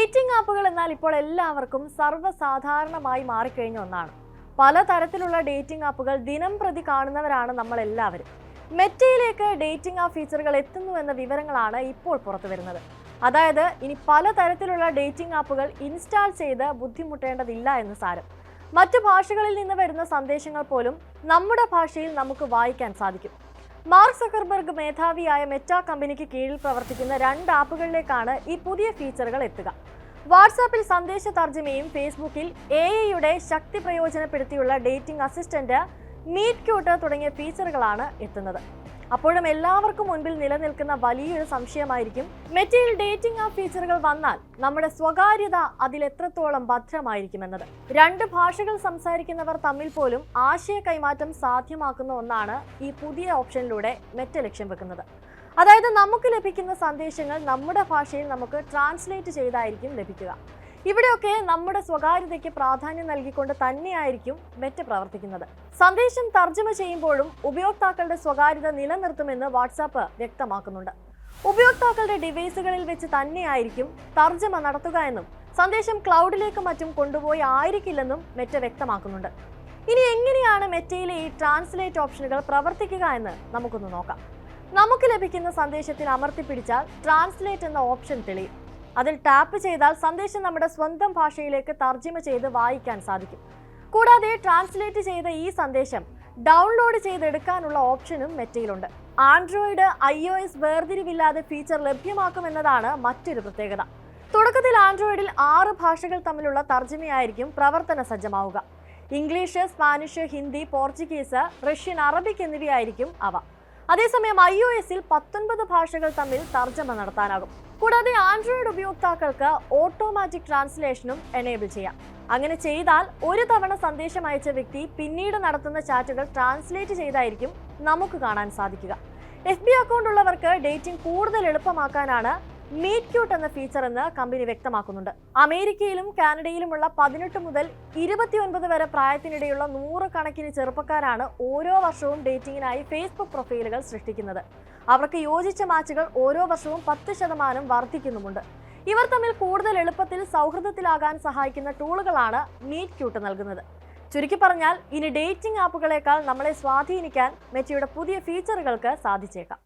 Dating ആപ്പുകൾ എന്നാൽ ഇപ്പോൾ എല്ലാവർക്കും സർവ്വസാധാരണമായി മാറിക്കഴിഞ്ഞ ഒന്നാണ്. പലതരത്തിലുള്ള ഡേറ്റിംഗ് ആപ്പുകൾ ദിനം പ്രതി കാണുന്നവരാണ് നമ്മൾ എല്ലാവരും. മെറ്റയിലേക്ക് ഡേറ്റിംഗ് ആപ്പ് ഫീച്ചറുകൾ എത്തുന്നു എന്ന വിവരങ്ങളാണ് ഇപ്പോൾ പുറത്തു വരുന്നത്. അതായത് ഇനി പലതരത്തിലുള്ള ഡേറ്റിംഗ് ആപ്പുകൾ ഇൻസ്റ്റാൾ ചെയ്ത് ബുദ്ധിമുട്ടേണ്ടതില്ല എന്ന് സാരം. മറ്റു ഭാഷകളിൽ നിന്ന് വരുന്ന സന്ദേശങ്ങൾ പോലും നമ്മുടെ ഭാഷയിൽ നമുക്ക് വായിക്കാൻ സാധിക്കും. മാർക്ക് സക്കർബർഗ് മേധാവിയായ മെറ്റ കമ്പനിക്ക് കീഴിൽ പ്രവർത്തിക്കുന്ന 2 ആപ്പുകളിലേക്കാണ് ഈ പുതിയ ഫീച്ചറുകൾ എത്തുക. വാട്സാപ്പിൽ സന്ദേശ തർജ്ജമയും ഫേസ്ബുക്കിൽ AI-യുടെ ശക്തി പ്രയോജനപ്പെടുത്തിയുള്ള ഡേറ്റിംഗ് അസിസ്റ്റന്റ് മീറ്റ് ക്യൂട്ട് തുടങ്ങിയ ഫീച്ചറുകളാണ് എത്തുന്നത്. അപ്പോഴും എല്ലാവർക്കും മുൻപിൽ നിലനിൽക്കുന്ന വലിയൊരു സംശയമായിരിക്കും, മെറ്റയിൽ ഡേറ്റിംഗ് ആപ്പ് ഫീച്ചറുകൾ വന്നാൽ നമ്മുടെ സ്വകാര്യത അതിൽ എത്രത്തോളം ഭദ്രമായിരിക്കുമെന്നത്. 2 ഭാഷകൾ സംസാരിക്കുന്നവർ തമ്മിൽ പോലും ആശയ കൈമാറ്റം സാധ്യമാക്കുന്ന ഒന്നാണ് ഈ പുതിയ ഓപ്ഷനിലൂടെ മെറ്റ ലക്ഷ്യം വെക്കുന്നത്. അതായത് നമുക്ക് ലഭിക്കുന്ന സന്ദേശങ്ങൾ നമ്മുടെ ഭാഷയിൽ നമുക്ക് ട്രാൻസ്ലേറ്റ് ചെയ്തായിരിക്കും ലഭിക്കുക. ഇവിടെയൊക്കെ നമ്മുടെ സ്വകാര്യതയ്ക്ക് പ്രാധാന്യം നൽകിക്കൊണ്ട് തന്നെയായിരിക്കും മെറ്റ പ്രവർത്തിക്കുന്നത്. സന്ദേശം തർജ്ജമ ചെയ്യുമ്പോഴും ഉപയോക്താക്കളുടെ സ്വകാര്യത നിലനിർത്തുമെന്ന് വാട്സാപ്പ് വ്യക്തമാക്കുന്നുണ്ട്. ഉപയോക്താക്കളുടെ ഡിവൈസുകളിൽ വെച്ച് തന്നെയായിരിക്കും തർജ്ജമ നടത്തുക എന്നും സന്ദേശം ക്ലൗഡിലേക്ക് മറ്റും കൊണ്ടുപോയി ആയിരിക്കില്ലെന്നും മെറ്റ വ്യക്തമാക്കുന്നുണ്ട്. ഇനി എങ്ങനെയാണ് മെറ്റയിലെ ഈ ട്രാൻസ്ലേറ്റ് ഓപ്ഷനുകൾ പ്രവർത്തിക്കുക എന്ന് നമുക്കൊന്ന് നോക്കാം. നമുക്ക് ലഭിക്കുന്ന സന്ദേശത്തിൽ അമർത്തിപ്പിടിച്ചാൽ ട്രാൻസ്ലേറ്റ് എന്ന ഓപ്ഷൻ തെളിയും. അതിൽ ടാപ്പ് ചെയ്താൽ സന്ദേശം നമ്മുടെ സ്വന്തം ഭാഷയിലേക്ക് തർജ്ജമ ചെയ്ത് വായിക്കാൻ സാധിക്കും. കൂടാതെ ട്രാൻസ്ലേറ്റ് ചെയ്ത ഈ സന്ദേശം ഡൗൺലോഡ് ചെയ്തെടുക്കാനുള്ള ഓപ്ഷനും മെറ്റയിലുണ്ട്. ആൻഡ്രോയിഡ് iOS വേർതിരിവില്ലാതെ ഫീച്ചർ ലഭ്യമാക്കുമെന്നതാണ് മറ്റൊരു പ്രത്യേകത. തുടക്കത്തിൽ ആൻഡ്രോയിഡിൽ 6 ഭാഷകൾ തമ്മിലുള്ള തർജ്ജമയായിരിക്കും പ്രവർത്തന സജ്ജമാവുക. English, Spanish, Hindi, Portuguese, Russian, Arabic എന്നിവയായിരിക്കും അവ. അതേസമയം iOS-ൽ 19 ഭാഷകൾ തമ്മിൽ തർജ്ജമ നടത്താനാകും. കൂടാതെ ആൻഡ്രോയിഡ് ഉപയോക്താക്കൾക്ക് ഓട്ടോമാറ്റിക് ട്രാൻസ്ലേഷനും എനേബിൾ ചെയ്യാം. അങ്ങനെ ചെയ്താൽ ഒരു തവണ സന്ദേശം അയച്ച വ്യക്തി പിന്നീട് നടത്തുന്ന ചാറ്റുകൾ ട്രാൻസ്ലേറ്റ് ചെയ്തായിരിക്കും നമുക്ക് കാണാൻ സാധിക്കുക. FB അക്കൗണ്ട് ഉള്ളവർക്ക് ഡേറ്റിംഗ് കൂടുതൽ എളുപ്പമാക്കാനാണ് മീറ്റ് ക്യൂട്ട് എന്ന ഫീച്ചർ എന്ന് കമ്പനി വ്യക്തമാക്കുന്നുണ്ട്. അമേരിക്കയിലും കാനഡയിലുമുള്ള 18 മുതൽ 29 വരെ പ്രായത്തിനിടയുള്ള 100 കണക്കിന് ചെറുപ്പക്കാരാണ് ഓരോ വർഷവും ഡേറ്റിംഗിനായി ഫേസ്ബുക്ക് പ്രൊഫൈലുകൾ സൃഷ്ടിക്കുന്നത്. അവർക്ക് യോജിച്ച മാച്ചുകൾ ഓരോ വർഷവും 10% വർദ്ധിക്കുന്നുമുണ്ട്. ഇവർ തമ്മിൽ കൂടുതൽ എളുപ്പത്തിൽ സൗഹൃദത്തിലാകാൻ സഹായിക്കുന്ന ടൂളുകളാണ് മീറ്റ് ക്യൂട്ട് നൽകുന്നത്. ചുരുക്കി പറഞ്ഞാൽ ഇനി ഡേറ്റിംഗ് ആപ്പുകളേക്കാൾ നമ്മളെ സ്വാധീനിക്കാൻ മെറ്റയുടെ പുതിയ ഫീച്ചറുകൾക്ക് സാധിച്ചേക്കാം.